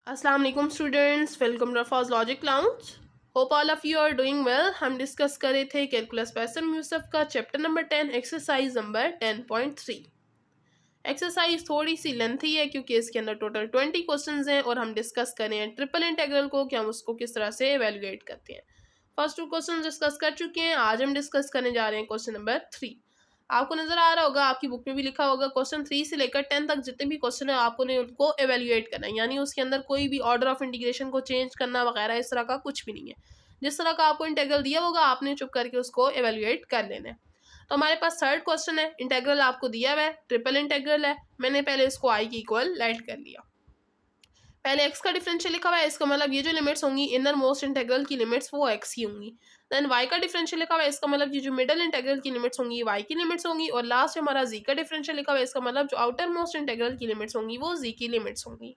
Assalamu alaikum students, welcome to Faz Logic Lounge. Hope all of you are doing well. हम discuss कर रहे थे calculus passion Yusuf का chapter number 10 exercise number 10.3। Exercise थोड़ी सी lengthy है क्योंकि इसके अंदर टोटल 20 क्वेश्चंस हैं और हम डिस्कस कर रहे हैं ट्रिपल इंटीग्रल को कि हम उसको किस तरह से एवेलुएट करते हैं। फर्स्ट 2 क्वेश्चन डिस्कस कर चुके हैं। आज हम डिस्कस करने जा रहे हैं क्वेश्चन नंबर 3। आपको नजर आ रहा होगा, आपकी बुक में भी लिखा होगा, क्वेश्चन 3 से लेकर 10 तक जितने भी क्वेश्चन है आपको ने उनको एवेल्युएट करना है, यानी उसके अंदर कोई भी ऑर्डर ऑफ इंटीग्रेशन को चेंज करना वगैरह इस तरह का कुछ भी नहीं है। जिस तरह का आपको इंटीग्रल दिया होगा आपने चुप करके उसको एवेल्युएट कर लेना है। तो हमारे पास थर्ड क्वेश्चन है, इंटीग्रल आपको दिया हुआ है, ट्रिपल इंटीग्रल है। मैंने पहले इसको आई की इक्वल लेट कर लिया। पहले एक्स का डिफरेंशियल लिखा हुआ है, इसका मतलब ये जो लिमिट्स होंगी इनर मोस्ट इंटीग्रल की लिमिट्स वो एक्स की होंगी। देन वाई का डिफरेंशियल लिखा हुआ है, इसका मतलब ये जो मिडल इंटीग्रल की लिमिट्स होंगी वाई की लिमिट्स होंगी। और लास्ट हमारा जी का डिफरेंशियल लिखा हुआ है, इसका मतलब जो आउटर मोस्ट इंटीग्रल की लिमिट्स होंगी वो जी की लिमिट्स होंगी।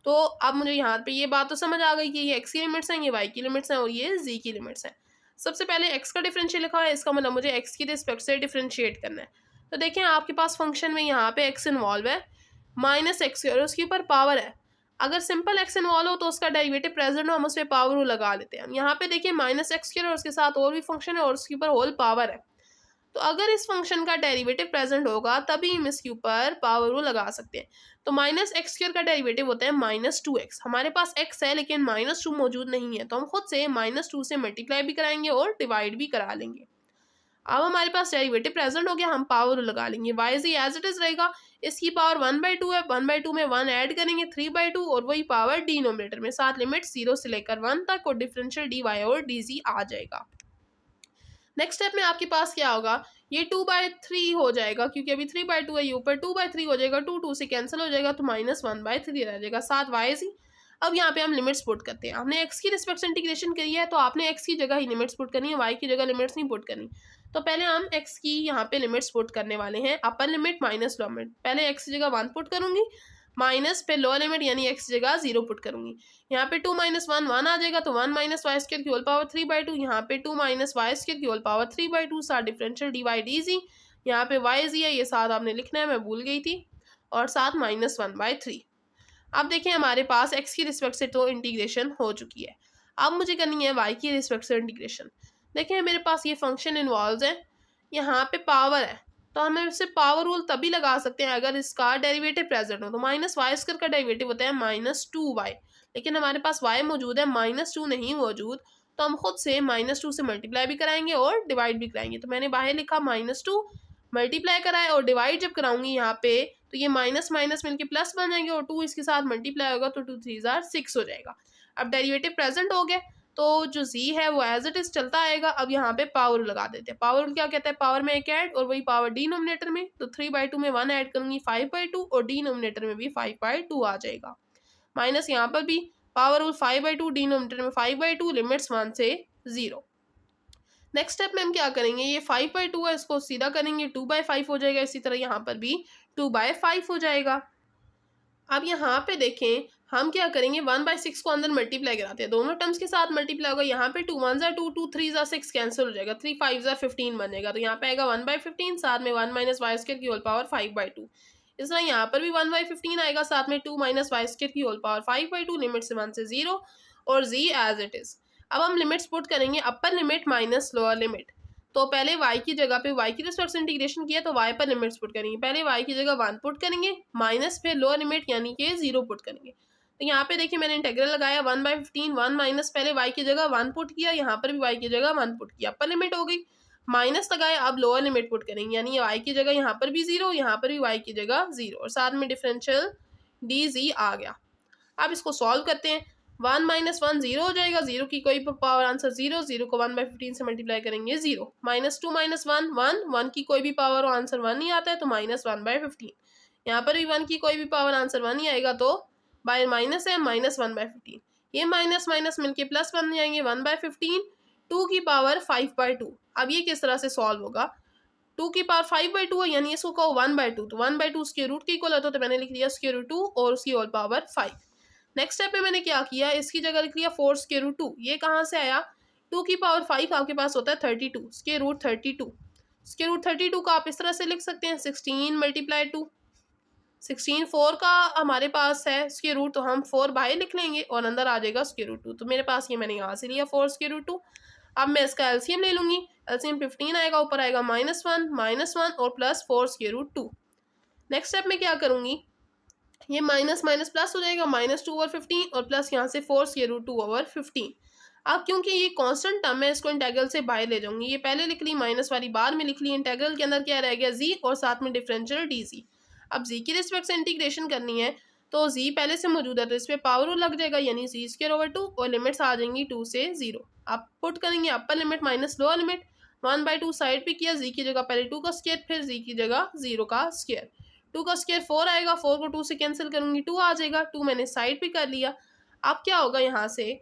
तो अब मुझे यहाँ पे ये बात तो समझ आ गई कि ये एक्स की लिमिट्स हैं, ये वाई की लिमिट्स हैं और ये जी की लिमिट्स हैं। सबसे पहले एक्स का डिफरेंशियल लिखा हुआ है, इसका मतलब मुझे एक्स की रिस्पेक्ट से डिफरेंशिएट करना है। तो देखें आपके पास फंक्शन में यहाँ पे एक्स इन्वॉल्व है, माइनस एक्स और उसके ऊपर पावर है। अगर सिंपल एक्स इन्वॉल्व हो तो उसका डेरिवेटिव प्रेजेंट हो, हम उस पर पावर रूल लगा लेते हैं। यहाँ पे देखिए माइनस एक्स और उसके साथ और भी फंक्शन है और उसके ऊपर होल पावर है। तो अगर इस फंक्शन का डेरिवेटिव प्रेजेंट होगा तभी हम इसके ऊपर पावर रूल लगा सकते हैं। तो माइनस एक्स का डेरिवेटिव होता है -2x। हमारे पास x है लेकिन -2 मौजूद नहीं है, तो हम खुद से -2 से मल्टीप्लाई भी कराएंगे और डिवाइड भी करा लेंगे। अब हमारे पास डेरिवेटिव प्रेजेंट हो गया, हम पावर रूल लगा लेंगे। Y g as it is रहेगा, इसकी पावर 1/2 है, 1/2 में 1 ऐड करेंगे 3/2 और वही पावर डिनोमिनेटर में, साथ लिमिट 0 से लेकर 1 तक और डिफरेंशियल डी वाई और डी जी आ जाएगा। नेक्स्ट स्टेप में आपके पास क्या होगा, ये 2/3 हो जाएगा क्योंकि अभी 3/2 है, ये ऊपर 2/3 हो जाएगा, 2 से कैंसिल हो जाएगा तो -1/3 रह जाएगा, साथ वाई जी। अब यहाँ पे हम लिमिट्स पुट करते हैं। हमने एक्स की रिस्पेक्ट से इंटीग्रेशन करी है तो आपने एक्स की जगह ही लिमिट्स पुट करनी है, वाई की जगह लिमिट्स नहीं पुट करनी। तो पहले हम एक्स की यहाँ पे लिमिट्स पुट करने वाले हैं, upper limit minus lower limit. पहले एक्स की जगह 1 पुट करूंगी, माइनस पे लोअर लिमिट यानी एक्स की जगह 0 पुट करूंगी। यहाँ पे 2 - 1 1 आ जाएगा तो 1 - y² की होल पावर 3/2। यहाँ पे 2 - y² की होल पावर 3/2, साथ differential d y d g. यहाँ पे वाई जी है, ये साथ आपने लिखना है, मैं भूल गई थी, और साथ -1/3। अब देखिए हमारे पास एक्स की रिस्पेक्ट से तो इंटीग्रेशन हो चुकी है, अब मुझे करनी है वाई की रिस्पेक्ट से इंटीग्रेशन। देखिए मेरे पास ये फंक्शन इन्वॉल्व है, यहाँ पे पावर है, तो हमें इससे पावर रूल तभी लगा सकते हैं अगर इसका डेरिवेटिव प्रेजेंट हो। तो -y² का डेरिवेटिव होता है -2y, लेकिन हमारे पास y मौजूद है, -2 नहीं मौजूद, तो हम खुद से -2 से मल्टीप्लाई भी कराएंगे और डिवाइड भी कराएंगे। तो मैंने बाहर लिखा -2 मल्टीप्लाई कराए और डिवाइड जब कराऊंगी यहाँ पे तो ये माइनस माइनस मिलके प्लस बन जाएंगे और 2 इसके साथ मल्टीप्लाई होगा तो 2 3 6 हो जाएगा। अब डेरिवेटिव प्रेजेंट हो गया तो जो z है वो एज इट इज चलता आएगा। अब यहाँ पे पावर लगा देते हैं। पावर क्या कहता है, पावर में एक ऐड और वही पावर डिनोमिनेटर में, तो 3/2 में 1 ऐड करूंगी 5/2 और डिनोमिनेटर में भी 5/2 आ जाएगा। माइनस यहाँ पर भी पावर रूल 5/2, डिनोमिनेटर में 5/2, लिमिट्स 1 से 0। नेक्स्ट स्टेप में हम क्या करेंगे, ये 5/2 है, इसको सीधा करेंगे 2/5 हो जाएगा। इसी तरह यहाँ पर भी 2/5 हो जाएगा। अब यहाँ पे देखें हम क्या करेंगे, 1/6 को अंदर मल्टीप्लाई कराते हैं, दोनों टर्म्स के साथ मल्टीप्लाई होगा। यहाँ पे 2 1 2 2 3 6 कैंसिल हो जाएगा, 3 5 15 बन जाएगा। तो यहाँ पे आएगा 1/15, साथ में 1 - y² की होल पावर 5/2। इस तरह यहाँ पर भी 1/15 आएगा, साथ में 2 - y² की होल पावर 5/2, लिमिट से 1 से 0 और z एज इट इज। अब हम लिमिट्स पुट करेंगे, upper limit minus lower limit. तो पहले y की जगह पे y की रिस्पेक्ट से इंटीग्रेशन किया तो y पर लिमिट्स पुट करेंगे। पहले y की जगह 1 पुट करेंगे, माइनस पे लोअर लिमिट यानी कि 0 पुट करेंगे। तो यहाँ पे देखिए मैंने इंटीग्रल लगाया 1/15, 1 माइनस पहले y की जगह 1 पुट किया, यहाँ पर भी y की जगह 1 पुट किया, अपर लिमिट हो गई। माइनस लगाया, अब लोअर लिमिट पुट करेंगे यानी y की जगह यहाँ पर भी 0, यहाँ पर भी y की जगह 0 और साथ में डिफरेंशियल डी जी आ गया। अब इसको सॉल्व करते हैं, 1 - 1 0 हो जाएगा, 0 की कोई पावर आंसर 0, 0 को 1/15 से मल्टीप्लाई करेंगे 0, -2 - 1 1, 1 की कोई भी पावर हो आंसर 1 नहीं आता है तो -1/15। यहाँ पर भी 1 की कोई भी पावर आंसर 1 नहीं आएगा तो बाय माइनस है -1/15, ये माइनस माइनस मिलके प्लस बन जाएंगे 1/15, 2 की पावर 5/2। अब ये किस तरह से सॉल्व होगा, 2 की पावर 5/2 है यानी इसको कहो 1/2, तो 1/2 उसके रूट के इक्वल होता है, तो मैंने लिख दिया स्क्वायर रूट 2 और उसकी होल पावर 5। नेक्स्ट स्टेप में मैंने क्या किया, इसकी जगह लिख लिया 4 स्क्वायर रूट 2। ये कहाँ से आया, 2 की पावर 5 आपके पास होता है 32, स्क्वायर रूट 32। स्क्वायर रूट 32 को आप इस तरह से लिख सकते हैं 16 × 2, 16 4 का हमारे पास है स्क्वायर रूट, तो हम 4 बाहर लिख लेंगे और अंदर आ जाएगा स्क्वायर रूट 2। तो मेरे पास ये मैंने यहाँ से लिया 4 स्क्वायर रूट 2। अब मैं इसका एलसीएम ले लूँगी। एलसीएम 15 आएगा, ऊपर आएगा -1 और plus 4 square root 2। Next step में क्या करूँगी, ये माइनस माइनस प्लस हो जाएगा, -2/15 और प्लस यहाँ से 4 स्क्वायर रूट 2/15। अब क्योंकि ये कांस्टेंट टर्म है, इसको इंटीग्रल से बाहर ले जाऊंगी। ये पहले लिख ली, माइनस वाली बार में लिख ली। इंटीग्रल के अंदर क्या रह गया, जी और साथ में डिफरेंशियल dz। अब जी की रिस्पेक्ट से इंटीग्रेशन करनी है तो जी पहले से मौजूद है तो इस पर पावर लग जाएगा, यानी z²/2 और लिमिट्स आ जाएंगी 2 से 0। आप पुट करेंगे upper limit minus lower limit, 1/2 side पे किया, जी की जगह पहले 2 का स्क्वायर, फिर जी की जगह 0 का स्क्वायर। 2 का स्क्वायर 4 आएगा, 4 को 2 से कैंसिल करूंगी, 2 आ जाएगा। 2 मैंने साइड पे कर लिया। अब क्या होगा, यहाँ से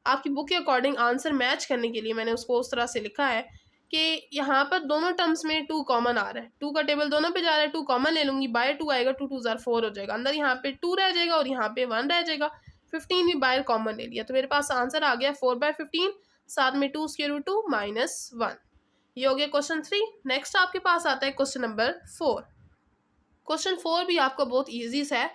आपकी बुक के अकॉर्डिंग आंसर मैच करने के लिए मैंने उसको उस तरह से लिखा है कि यहाँ पर दोनों टर्म्स में 2 कॉमन आ रहा है, 2 का टेबल दोनों पे जा रहा है, 2 कॉमन ले लूंगी, बाय 2 आएगा, 2 2 जार 4 हो जाएगा, अंदर यहाँ पे 2 रह जाएगा और यहाँ पे 1 रह जाएगा। 15 भी बाहर कॉमन ले लिया, तो मेरे पास आंसर आ गया 4/15, साथ में 2 स्क्वायर रूट 2 -1। ये हो गया क्वेश्चन 3। नेक्स्ट आपके पास आता है क्वेश्चन नंबर 4। क्वेश्चन 4 भी आपका बहुत ईजी सा है।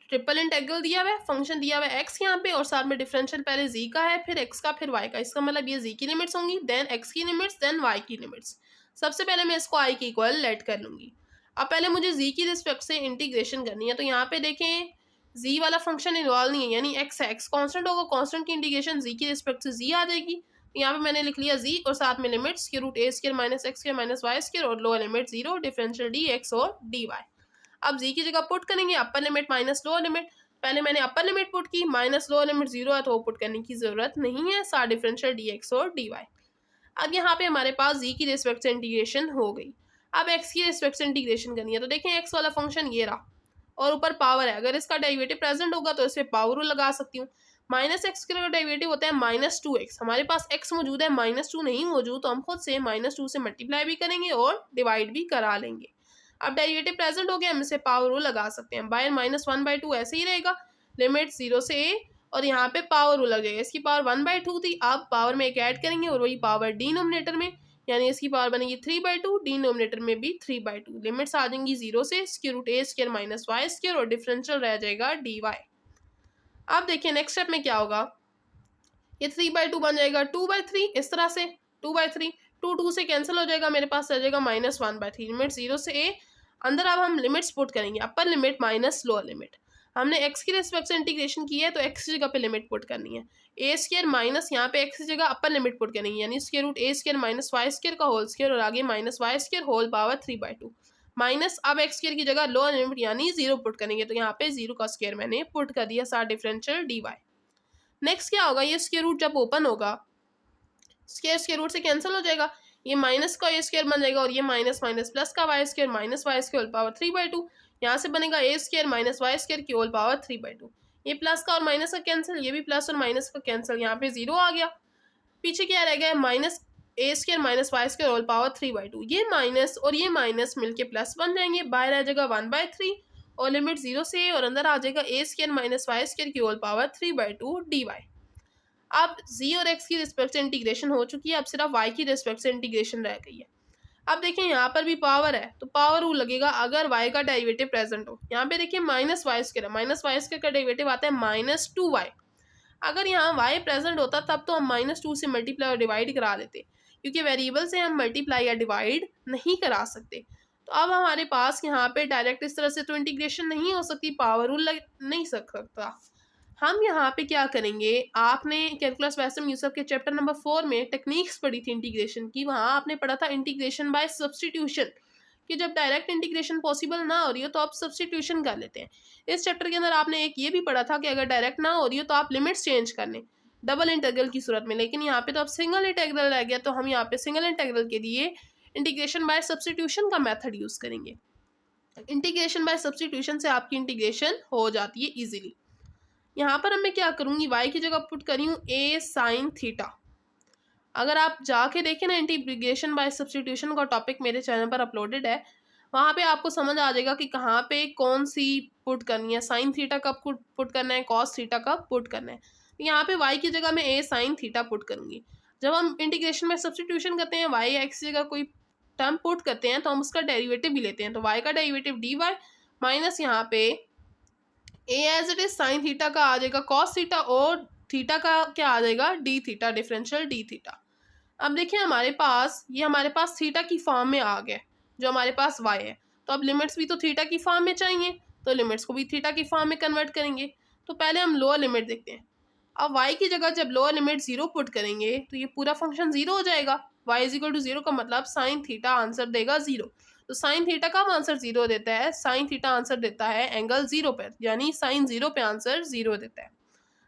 ट्रिपल इंटेग्रल दिया हुआ है, फंक्शन दिया हुआ है एक्स यहाँ पे और साथ में डिफरेंशियल पहले जी का है, फिर एक्स का, फिर वाई का। इसका मतलब ये जी की लिमिट्स होंगी, देन एक्स की लिमिट्स, देन वाई की लिमिट्स। सबसे पहले मैं इसको आई के इक्वल लेट कर लूंगी। अब पहले मुझे जी की रिस्पेक्ट से इंटीग्रेशन करनी है, तो यहाँ पे देखें जी वाला फंक्शन इन्वॉल्व नहीं है, यानी एक्स है, एक्स कॉन्स्टेंट होगा, कॉन्स्टेंट की इंटीग्रेशन जी की रिस्पेक्ट से जी आ जाएगी। यहाँ पे मैंने लिख लिया जी और साथ में लिमिट्स के रूट a² - x² - y² और lower limit 0, differential D x और डी वाई। अब जी की जगह पुट करेंगे upper limit minus lower limit. पहले मैंने अपर लिमिट पुट की, माइनस लोअर लिमिट 0 है तो वो पुट करने की जरूरत नहीं है, साथ डिफरेंशियल डी एक्स और डी वाई। अब यहाँ पे हमारे पास जी की रिस्पेक्ट से इंटीग्रेशन हो गई। अब एक्स की रिस्पेक्ट से इंटीग्रेशन करनी है, तो देखें एक्स वाला फंक्शन ये रहा और ऊपर पावर है, अगर इसका डेरिवेटिव प्रेजेंट होगा तो इस पर पावर लगा सकती हूँ। -x का डेरिवेटिव होता है -2x, हमारे पास x मौजूद है, -2 नहीं मौजूद, तो हम खुद से -2 से मल्टीप्लाई भी करेंगे और डिवाइड भी करा लेंगे। अब डेरिवेटिव प्रेजेंट हो गया, हम इसे पावर लगा सकते हैं, बाय -1/2 ऐसे ही रहेगा, लिमिट 0 से a और यहाँ पे पावर लग जाएगा। इसकी पावर 1/2 थी, अब पावर में एक ऐड करेंगे और वही पावर डिनोमिनेटर में, यानी इसकी पावर बनेगी 3/2, डिनोमिनेटर में भी 3/2। लिमिट्स आ जाएंगी 0 से √a² - y² और डिफरेंशियल रह जाएगा dy। अब देखिए नेक्स्ट स्टेप में क्या होगा, ये 3/2 बन जाएगा 2/3, इस तरह से 2/3, 2 से कैंसिल हो जाएगा, मेरे पास रह जाएगा -1/3। लिमिट 0 से a, अंदर अब हम लिमिट्स पुट करेंगे, upper limit minus lower limit. हमने x की रिस्पेक्ट से इंटीग्रेशन की है तो x की जगह पे लिमिट पुट करनी है, a² माइनस यहाँ पे x की जगह अपर लिमिट पुट करनी है, यानी √a² - y² का होल स्क्वायर और आगे -y² होल पावर 3/2 माइनस अब x² की जगह लोअर लिमिट यानी 0 पुट करेंगे, तो यहाँ पे 0 का स्क्वायर मैंने पुट कर दिया, साथ डिफरेंशियल dy। नेक्स्ट क्या होगा, ये स्क्वायर रूट जब ओपन होगा स्क्वायर रूट से कैंसिल हो जाएगा, ये माइनस का a² बन जाएगा और ये माइनस माइनस प्लस का y² - y² होल पावर 3/2, यहाँ से बनेगा a² - y² की होल पावर 3/2। ये प्लस का और माइनस का कैंसिल, ये भी प्लस और माइनस का कैंसिल, यहाँ पे 0 आ गया, पीछे क्या रह गया -a² - y² होल पावर 3/2। ये माइनस और ये माइनस मिलके प्लस बन जाएंगे, बाहर आ जाएगा 1/3 और लिमिट 0 से और अंदर आ जाएगा a² - y² की होल पावर 3/2 dy। अब z और x की रिस्पेक्ट से इंटीग्रेशन हो चुकी है, अब सिर्फ y की रिस्पेक्ट से इंटीग्रेशन रह गई है। अब देखिए यहाँ पर भी पावर है तो पावर रूल लगेगा अगर y का डेरिवेटिव प्रेजेंट हो। यहाँ पे देखिए -y² है, -y² का डेरिवेटिव आता है -2y। अगर यहाँ y प्रेजेंट होता तब तो हम -2 से मल्टीप्लाई और डिवाइड करा लेते, क्योंकि वेरिएबल से हम मल्टीप्लाई या डिवाइड नहीं करा सकते। तो अब हमारे पास यहाँ पे डायरेक्ट इस तरह से तो इंटीग्रेशन नहीं हो सकती, पावर रूल लग नहीं सकता। हम यहाँ पे क्या करेंगे, आपने कैलकुलस वैसम यूसुफ के चैप्टर नंबर 4 में टेक्निक्स पढ़ी थी इंटीग्रेशन की, वहाँ आपने पढ़ा था इंटीग्रेशन बाय सब्स्टिट्यूशन, कि जब डायरेक्ट इंटीग्रेशन पॉसिबल ना हो रही हो तो आप सब्स्टिट्यूशन कर लेते हैं। इस चैप्टर के अंदर आपने एक ये भी पढ़ा था कि अगर डायरेक्ट ना हो रही हो तो आप लिमिट्स चेंज कर लें डबल इंटीग्रल की सूरत में, लेकिन यहाँ पे तो अब सिंगल इंटीग्रल रह गया, तो हम यहाँ पे सिंगल इंटीग्रल के लिए इंटीग्रेशन बाय सब्स्टिट्यूशन का मेथड यूज़ करेंगे। इंटीग्रेशन बाय सब्स्टिट्यूशन से आपकी इंटीग्रेशन हो जाती है ईजिली। यहाँ पर मैं क्या करूँगी, y की जगह पुट करी हूँ a sin थीटा। अगर आप जाके देखें ना, इंटीग्रेशन बाय सब्स्टिट्यूशन का टॉपिक मेरे चैनल पर अपलोडेड है, वहाँ पे आपको समझ आ जाएगा कि कहाँ पे कौन सी पुट करनी है, साइन थीटा कब पुट करना है, कॉस थीटा कब पुट करना है। यहाँ पे y की जगह मैं a sin थीटा पुट करूँगी। जब हम इंटीग्रेशन में सब्स्टिट्यूशन करते हैं, y या x की जगह कोई टर्म पुट करते हैं तो हम उसका डेरिवेटिव भी लेते हैं, तो y का डेरिवेटिव dy माइनस यहाँ पे a as it is sine theta का आ जाएगा कॉस थीटा, और थीटा का क्या आ जाएगा D theta, differential D theta. अब देखिए हमारे पास थीटा की फॉर्म में आ गया जो हमारे पास y है, तो अब लिमिट्स भी तो थीटा की फॉर्म में चाहिए, तो लिमिट्स को भी थीटा की फॉर्म में कन्वर्ट करेंगे। तो पहले हम लोअर लिमिट देखते हैं। अब y की जगह जब लोअर लिमिट 0 पुट करेंगे तो ये पूरा फंक्शन 0 हो जाएगा। y इज इक्वल टू 0 का मतलब साइन थीटा आंसर देगा 0। तो साइन थीटा का आंसर 0 देता है, साइन थीटा आंसर देता है एंगल 0 पर, यानी साइन 0 पे आंसर 0 देता है।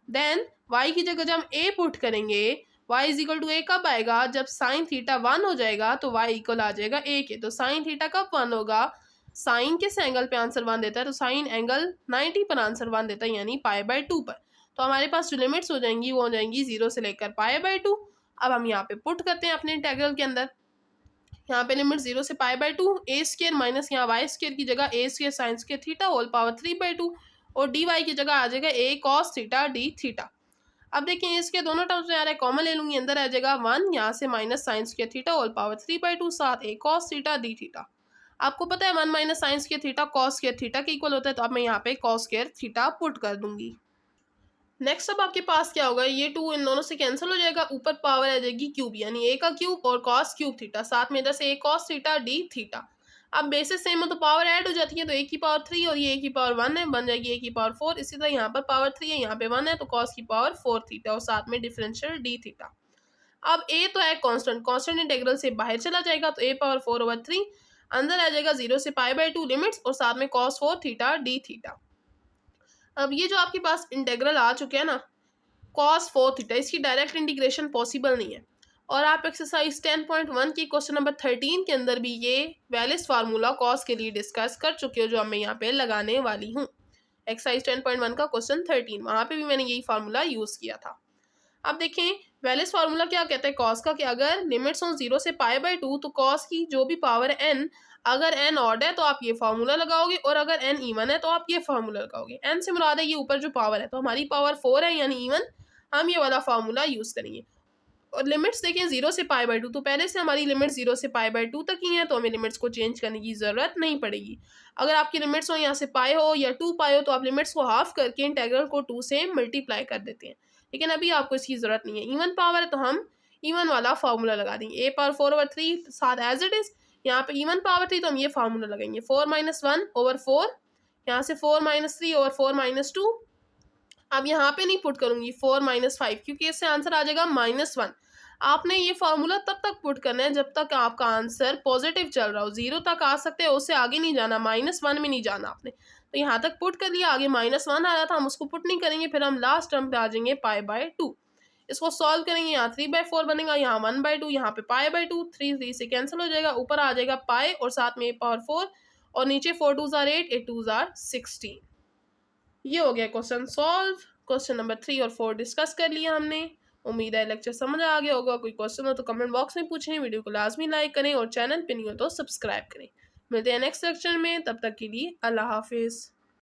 देन y की जगह जब हम a पुट करेंगे, y is equal to a कब आएगा, जब साइन थीटा 1 हो जाएगा तो y इक्वल आ जाएगा a के। तो साइन थीटा कब 1 होगा, साइन किस एंगल पे आंसर 1 देता है, तो साइन एंगल 90 पर आंसर 1 देता है, यानी π/2 पर। तो हमारे पास जो लिमिट्स हो जाएंगी वो हो जाएंगी 0 से लेकर π/2। अब हम यहाँ पे पुट करते हैं अपने इंटेग्रल के अंदर। यहाँ पे लिमिट 0 से π/2, ए स्क्र माइनस यहाँ वाई स्क्र की जगह a square sine square theta whole power 3/2, और डी वाई की जगह आ जाएगा a cos theta d theta. अब देखिए इसके दोनों टर्म्स में आ रहा है, कॉमन ले लूंगी, अंदर आ जाएगा 1, यहाँ से minus sine square theta whole power 3/2 साथ a cos theta d theta. आपको पता है 1 minus sine square theta cos square theta के इक्वल होता है, तो अब मैं यहाँ पे कॉस स्क्र थीटा पुट कर दूंगी। नेक्स्ट अब आपके पास क्या होगा, ये 2 इन दोनों से कैंसिल हो जाएगा, ऊपर पावर आ जाएगी क्यूब, यानी ए का क्यूब और कॉस क्यूब थीटा, साथ में इधर से ए कॉस थीटा डी थीटा। अब बेसिस सेम हो तो पावर ऐड हो जाती है, तो ए की पावर 3 और ये ए की पावर 1 है, बन जाएगी ए की पावर 4। इसी तरह यहाँ पर पावर 3 है, यहाँ पे 1 है, तो कॉस की पावर 4 थीटा और साथ में डिफरेंशियल डी थीटा। अब ए तो है कांस्टेंट, कांस्टेंट इंटीग्रल से बाहर चला जाएगा, तो ए पावर 4/3 अंदर आ जाएगा 0 से π/2 लिमिट्स और साथ में cos 4 थीटा डी थीटा। अब ये जो आपके पास इंटीग्रल आ चुके हैं ना cos 4 थीटा, इसकी डायरेक्ट इंटीग्रेशन पॉसिबल नहीं है, और आप एक्सरसाइज 10.1 की क्वेश्चन नंबर 13 के अंदर भी ये वैलिस फार्मूला cos के लिए डिस्कस कर चुके हो, जो अब मैं यहाँ पे लगाने वाली हूँ। एक्सरसाइज 10.1 का क्वेश्चन 13, वहाँ पे भी मैंने यही फार्मूला यूज़ किया था। अब देखें वैलिस फार्मूला क्या कहता है कॉस का, कि अगर लिमिट्स हो 0 से π/2 तो कॉस की जो भी पावर n, अगर n ऑड है तो आप ये फार्मूला लगाओगे, और अगर n इवन है तो आप ये फार्मूला लगाओगे। n से मुराद है ये ऊपर जो पावर है, तो हमारी पावर 4 है यानी इवन, हम ये वाला फार्मूला यूज़ करेंगे। और लिमिट्स देखें 0 से π/2, तो पहले से हमारी लिमिट 0 से π/2 तक ही है, तो हमें लिमिट्स को चेंज करने की ज़रूरत नहीं पड़ेगी। अगर आपकी लिमिट्स हो यहाँ से पाई हो या 2π हो, तो आप लिमिट्स को हाफ करके इंटेग्रल को 2 से मल्टीप्लाई कर देते हैं, लेकिन अभी आपको इसकी ज़रूरत नहीं है। इवन पावर है तो हम इवन वाला फार्मूला लगा देंगे, ए पावर 4/3 साथ एज इट इज़, यहाँ पे इवन पावर थी तो हम ये फार्मूला लगाएंगे 4 - 1/4, यहाँ से 4 - 3/4 - 2। अब यहाँ पे नहीं पुट करूँगी 4 - 5, क्योंकि इससे आंसर आ जाएगा -1। आपने ये फार्मूला तब तक पुट करना है जब तक आपका आंसर पॉजिटिव चल रहा हो, 0 तक आ सकते हैं, उससे आगे नहीं जाना, -1 में नहीं जाना आपने। तो यहाँ तक पुट कर लिया, आगे -1 आ रहा था, हम उसको पुट नहीं करेंगे, फिर हम लास्ट टर्म पे आ जाएंगे π/2। इसको सॉल्व करेंगे, यहाँ 3/4 बनेगा, यहाँ 1/2, यहाँ पे π/2, 3 से कैंसिल हो जाएगा, ऊपर आ जाएगा पाई और साथ में पावर 4, और नीचे 4 2s are 8, 8 2s are 16। ये हो गया क्वेश्चन सॉल्व। क्वेश्चन नंबर 3 और 4 डिस्कस कर लिया हमने। उम्मीद है लेक्चर समझ आ गया होगा। कोई क्वेश्चन हो तो कमेंट बॉक्स में पूछें, वीडियो को लाजमी लाइक करें और चैनल पे नहीं हो तो सब्सक्राइब करें। मिलते हैं नेक्स्ट लेक्चर में, तब तक के लिए अल्लाह हाफिज़।